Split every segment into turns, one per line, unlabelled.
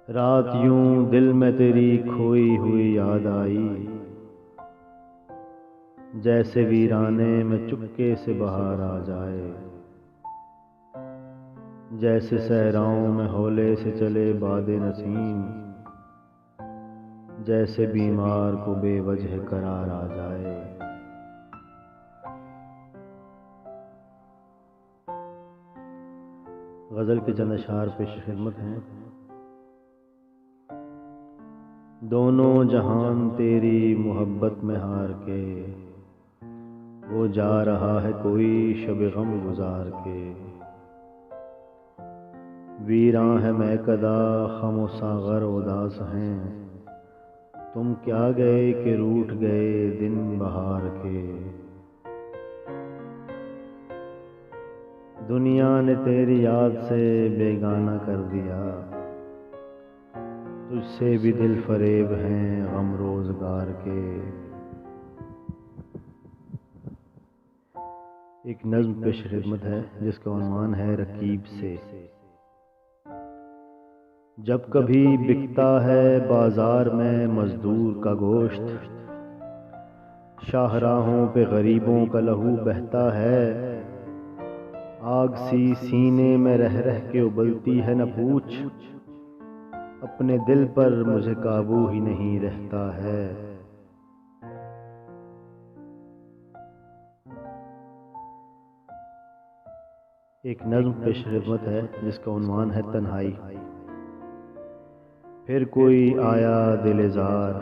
رات یوں دل میں تیری کھوئی ہوئی یاد آئی، جیسے ویرانے میں چپکے سے بہار آ جائے، جیسے صحراؤں میں ہولے سے چلے باد نسیم، جیسے بیمار کو بے وجہ قرار آ جائے۔ غزل کے چند اشعار پیش خدمت ہیں۔ دونوں جہان تیری محبت میں ہار کے، وہ جا رہا ہے کوئی شب غم گزار کے۔ ویراں ہے میکدہ خم و ساغر اداس ہیں، تم کیا گئے کہ روٹھ گئے دن بہار کے۔ دنیا نے تیری یاد سے بیگانہ کر دیا، تجھ سے بھی دل فریب ہیں غم روزگار کے۔ ایک نظم پیش خدمت ہے جس کا عنوان ہے رکیب سے۔ جب کبھی بکتا ہے بازار میں مزدور کا گوشت، شاہراہوں پہ غریبوں کا لہو بہتا ہے۔ آگ سی سینے میں رہ رہ کے ابلتی ہے نہ پوچھ، اپنے دل پر مجھے قابو ہی نہیں رہتا ہے۔ ایک نظم پیش خدمت ہے جس کا عنوان ہے تنہائی۔ پھر کوئی آیا دل زار،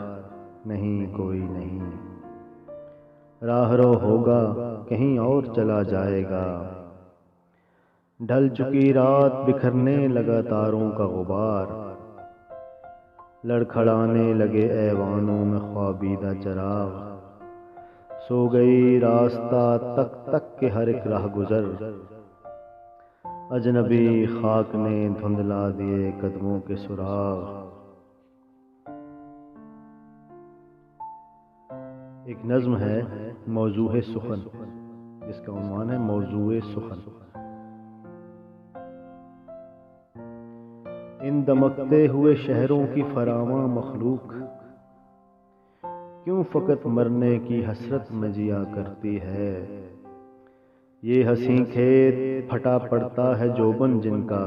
نہیں کوئی نہیں، راہ رو ہوگا کہیں اور چلا جائے گا۔ ڈھل چکی رات بکھرنے لگا تاروں کا غبار، لڑکھڑانے لگے ایوانوں میں خوابیدہ چراغ۔ سو گئی راستہ تک تک کے ہر ایک راہ گزر، اجنبی خاک نے دھندلا دیے قدموں کے سراغ۔ ایک نظم ہے موضوع سخن جس کا عنوان ہے موضوع سخن۔ ان دمکتے ہوئے شہروں کی فراواں مخلوق، کیوں فقط مرنے کی حسرت میں جیا کرتی ہے۔ یہ حسین کھیت پھٹا پڑتا ہے جوبن جن کا،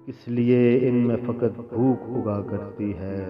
اس لیے ان میں فقط بھوک اگا کرتی ہے۔